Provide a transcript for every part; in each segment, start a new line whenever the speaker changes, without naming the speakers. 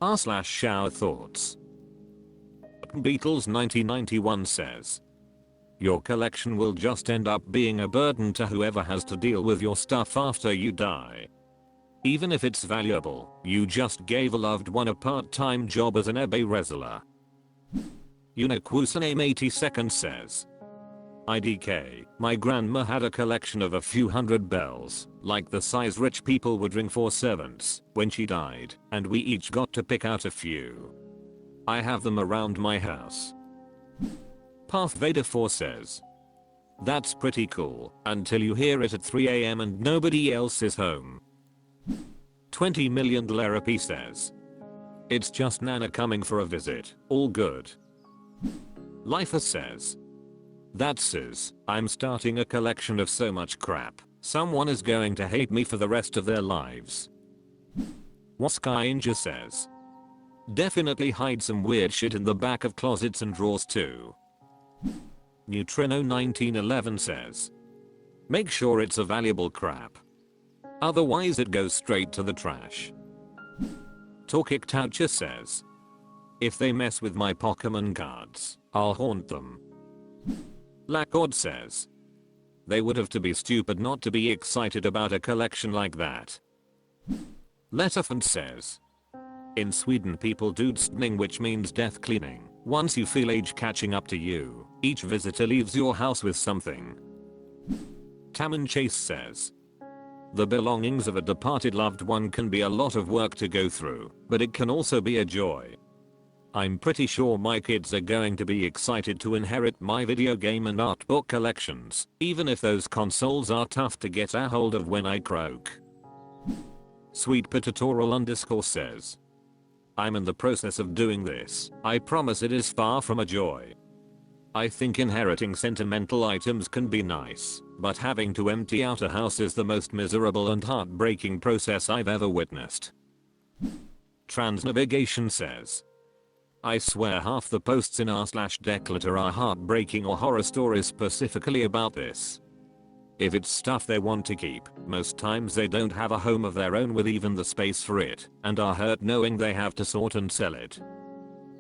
r/showerthoughts. Beatles 1991 says, your collection will just end up being a burden to whoever has to deal with your stuff after you die. Even if it's valuable, you just gave a loved one a part-time job as an eBay reseller. Uniquusaname 82nd says, IDK, my grandma had a collection of a few hundred bells, like the size rich people would ring for servants, when she died, and we each got to pick out a few. I have them around my house. Path Vader 4 says, that's pretty cool, until you hear it at 3 AM and nobody else is home. 20 million P says, it's just Nana coming for a visit, all good. Lifer says, that's sis, I'm starting a collection of so much crap, someone is going to hate me for the rest of their lives. Waskainja says, definitely hide some weird shit in the back of closets and drawers too. Neutrino 1911 says, make sure it's a valuable crap. Otherwise it goes straight to the trash. Torkic Toucher says, if they mess with my Pokemon cards, I'll haunt them. Lacord says, they would have to be stupid not to be excited about a collection like that. Letterfant says, in Sweden people do stning, which means death cleaning. Once you feel age catching up to you, each visitor leaves your house with something. Tamman Chase says, the belongings of a departed loved one can be a lot of work to go through, but it can also be a joy. I'm pretty sure my kids are going to be excited to inherit my video game and art book collections, even if those consoles are tough to get a hold of when I croak. Sweet Pitatorial _ says, I'm in the process of doing this. I promise it is far from a joy. I think inheriting sentimental items can be nice, but having to empty out a house is the most miserable and heartbreaking process I've ever witnessed. Transnavigation says, I swear half the posts in r/declator are heartbreaking or horror stories specifically about this. If it's stuff they want to keep, most times they don't have a home of their own with even the space for it, and are hurt knowing they have to sort and sell it.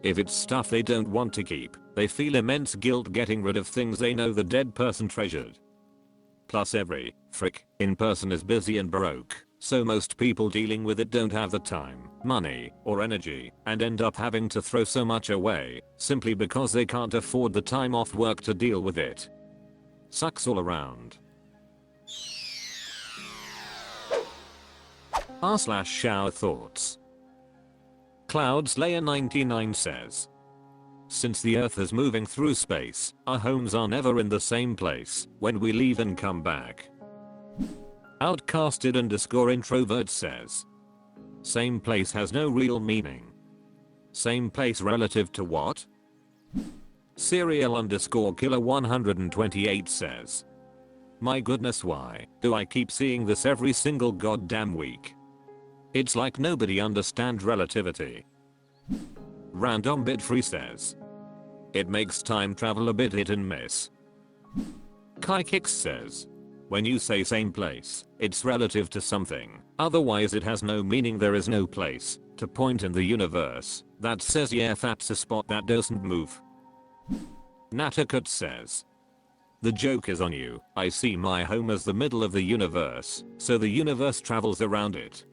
If it's stuff they don't want to keep, they feel immense guilt getting rid of things they know the dead person treasured. Plus every in person is busy and broke, so most people dealing with it don't have the time, money, or energy, and end up having to throw so much away, simply because they can't afford the time off work to deal with it. Sucks all around. r/showerthoughts. Cloudslayer99 says, since the earth is moving through space, our homes are never in the same place when we leave and come back. Outcasted _introvert says, same place has no real meaning. Same place relative to what? Serial _killer 128 says, my goodness, why do I keep seeing this every single goddamn week? It's like nobody understands relativity. Random Bitfree says, it makes time travel a bit hit and miss. Kai Kicks says, when you say same place, it's relative to something, otherwise it has no meaning. There is no place to point in the universe that says yeah that's a spot that doesn't move. Natakut says, the joke is on you. I see my home as the middle of the universe, so the universe travels around it.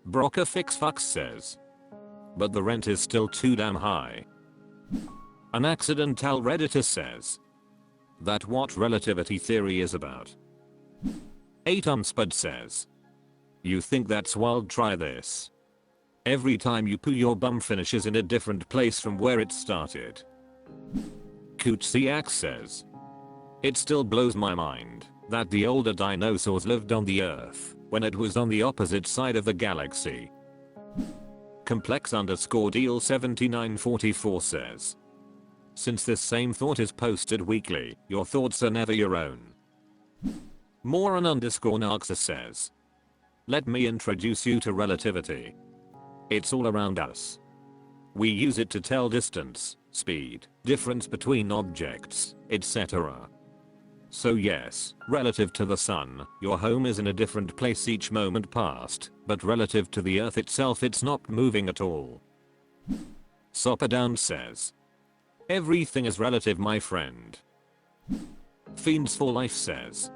Brockafixfucks says, but the rent is still too damn high. An accidental Redditor says, that what relativity theory is about. 8umspud says, you think that's wild? Try this. Every time you poo your bum finishes in a different place from where it started. Kootsiak says, it still blows my mind that the older dinosaurs lived on the earth when it was on the opposite side of the galaxy. Complex _deal 7944 says, since this same thought is posted weekly, your thoughts are never your own. Moron _Narxa says, let me introduce you to relativity. It's all around us. We use it to tell distance, speed, difference between objects, etc. So yes, relative to the sun, your home is in a different place each moment past, but relative to the earth itself it's not moving at all. Sopperdown says, everything is relative my friend. Fiends for Life says,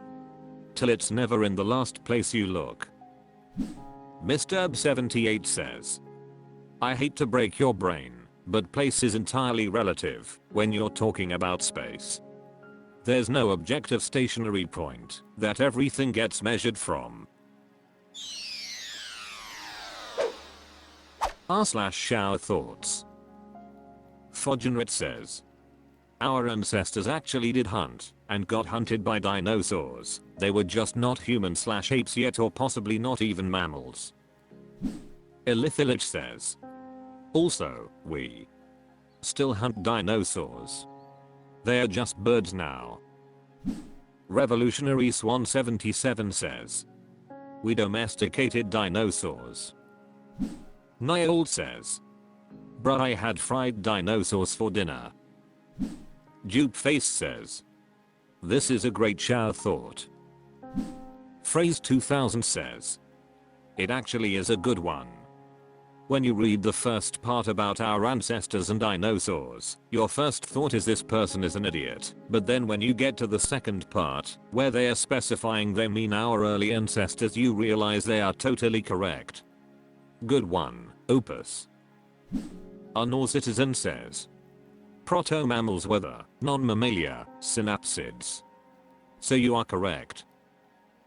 till it's never in the last place you look. Mr. 78 says, I hate to break your brain, but place is entirely relative when you're talking about space. There's no objective stationary point that everything gets measured from. r/showerthoughts. Fogenrit says, our ancestors actually did hunt and got hunted by dinosaurs. They were just not human/apes yet, or possibly not even mammals. Elithilich says, also, we still hunt dinosaurs. They're just birds now. Revolutionary Swan 77 says, we domesticated dinosaurs. Nyold says, bruh, I had fried dinosaurs for dinner. Dupeface says, this is a great shower thought. Phrase 2000 says, it actually is a good one. When you read the first part about our ancestors and dinosaurs, your first thought is this person is an idiot, but then when you get to the second part, where they are specifying they mean our early ancestors, you realize they are totally correct. Good one, Opus. Unknown Citizen says, proto-mammals were the non-mammalia synapsids. So you are correct.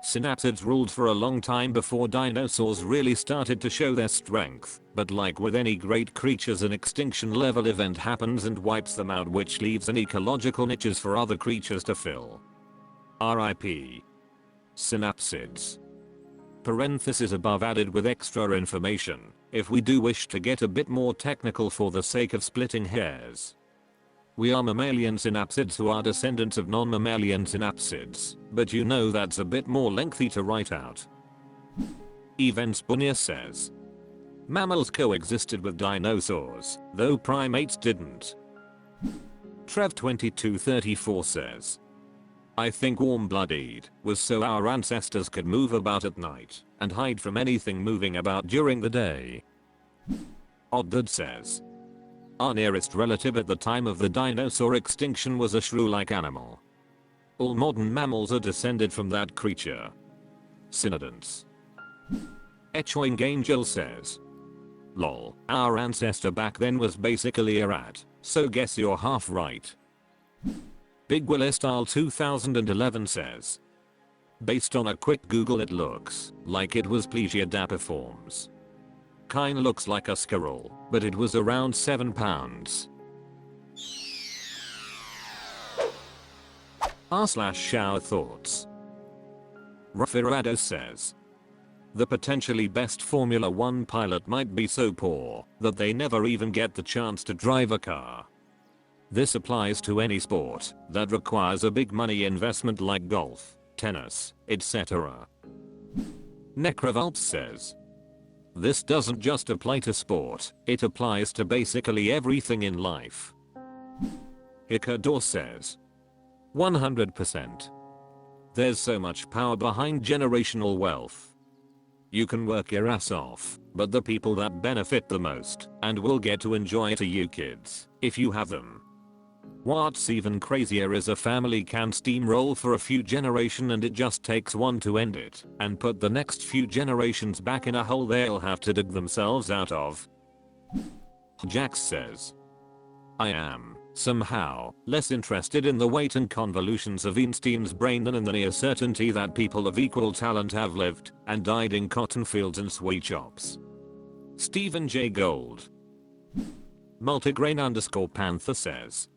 Synapsids ruled for a long time before dinosaurs really started to show their strength, but like with any great creatures, an extinction level event happens and wipes them out, which leaves an ecological niches for other creatures to fill. RIP. Synapsids. Parenthesis above added with extra information, if we do wish to get a bit more technical for the sake of splitting hairs. We are mammalian synapsids who are descendants of non-mammalian synapsids, but you know that's a bit more lengthy to write out. Events Bunya says, mammals coexisted with dinosaurs, though primates didn't. Trev2234 says, I think warm-blooded was so our ancestors could move about at night and hide from anything moving about during the day. Oddud says, our nearest relative at the time of the dinosaur extinction was a shrew-like animal. All modern mammals are descended from that creature. Synodonts. Echoing Angel says, lol, our ancestor back then was basically a rat, so guess you're half right. Big Willie Style 2011 says, based on a quick Google it looks like it was Plesiadapiforms. Kinda looks like a squirrel, but it was around 7 pounds. r/showerthoughts. Rafirado says, the potentially best Formula 1 pilot might be so poor that they never even get the chance to drive a car. This applies to any sport that requires a big money investment like golf, tennis, etc. Necrovalp says, this doesn't just apply to sport, it applies to basically everything in life. Hikador says, 100%. There's so much power behind generational wealth. You can work your ass off, but the people that benefit the most and will get to enjoy it are you kids, if you have them. What's even crazier is a family can steamroll for a few generations and it just takes one to end it and put the next few generations back in a hole they'll have to dig themselves out of. Jax says, I am, somehow, less interested in the weight and convolutions of Einstein's brain than in the near certainty that people of equal talent have lived and died in cotton fields and sweet shops. Stephen J. Gold. Multigrain_Panther says,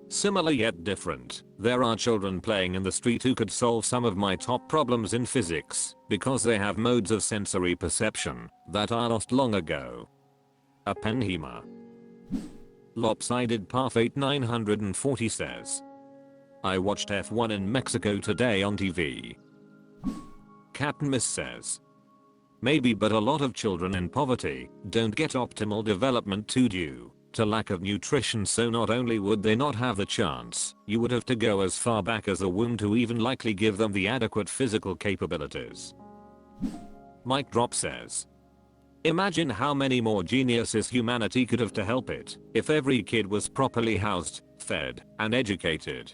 similar yet different, there are children playing in the street who could solve some of my top problems in physics because they have modes of sensory perception that are lost long ago. Oppenheimer. Lopsided Path 8940 says, I watched F1 in Mexico today on TV. Captain Miss says, maybe, but a lot of children in poverty don't get optimal development due to lack of nutrition, so not only would they not have the chance, you would have to go as far back as the womb to even likely give them the adequate physical capabilities. Mic Drop says, imagine how many more geniuses humanity could have to help it if every kid was properly housed, fed, and educated.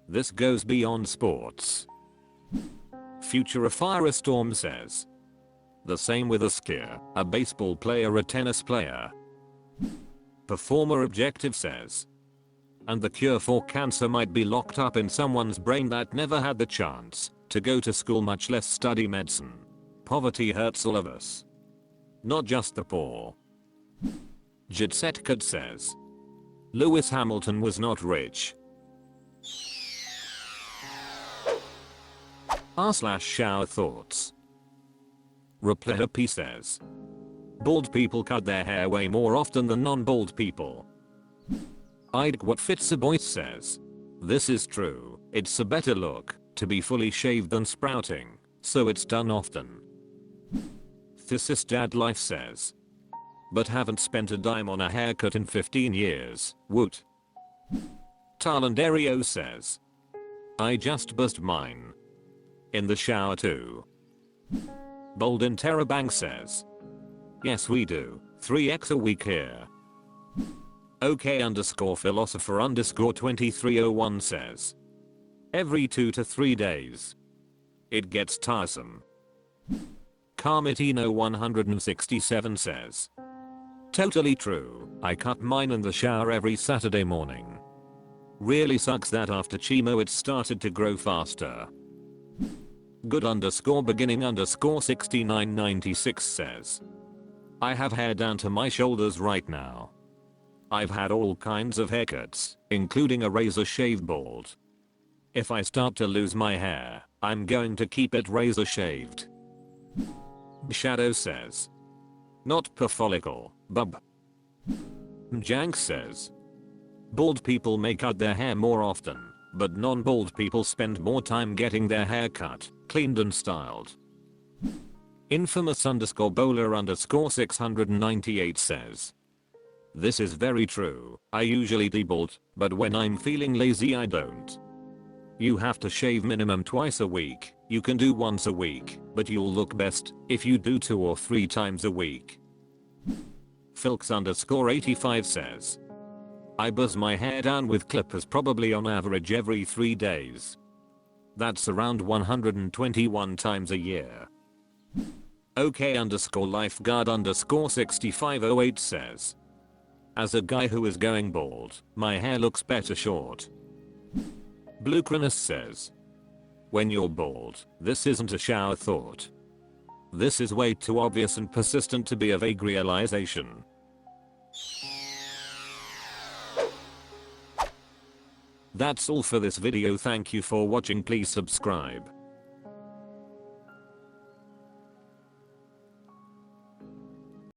This goes beyond sports. Future Firestorm says, the same with a skier, a baseball player, a tennis player. Performer Objective says, and the cure for cancer might be locked up in someone's brain that never had the chance to go to school, much less study medicine. Poverty hurts all of us, not just the poor. Jitsetkad says, Lewis Hamilton was not rich. r/showerthoughts. Replehappy says, bald people cut their hair way more often than non-bald people. I'd what fits a boy says, this is true, it's a better look to be fully shaved than sprouting, so it's done often. Thesis Dad Life says, but haven't spent a dime on a haircut in 15 years, woot. Talandario says, I just buzzed mine in the shower too. Bolden Terrabank says, yes we do, 3x a week here. OK_philosopher_2301 says, every 2 to 3 days. It gets tiresome. Carmitino 167 says, totally true, I cut mine in the shower every Saturday morning. Really sucks that after chemo it started to grow faster. Good_beginning_6996 says, I have hair down to my shoulders right now. I've had all kinds of haircuts, including a razor shave bald. If I start to lose my hair, I'm going to keep it razor shaved. Shadow says, not per follicle, bub. Jank says, bald people may cut their hair more often, but non-bald people spend more time getting their hair cut, cleaned and styled. Infamous_bowler_698 says, this is very true, I usually debald, but when I'm feeling lazy I don't. You have to shave minimum twice a week, you can do once a week, but you'll look best if you do 2 or 3 times a week. Filks_85 says, I buzz my hair down with clippers probably on average every 3 days. That's around 121 times a year. OK_lifeguard_6508 says, as a guy who is going bald, my hair looks better short. Bluecranus says, when you're bald, this isn't a shower thought. This is way too obvious and persistent to be a vague realization. That's all for this video, thank you for watching, please subscribe.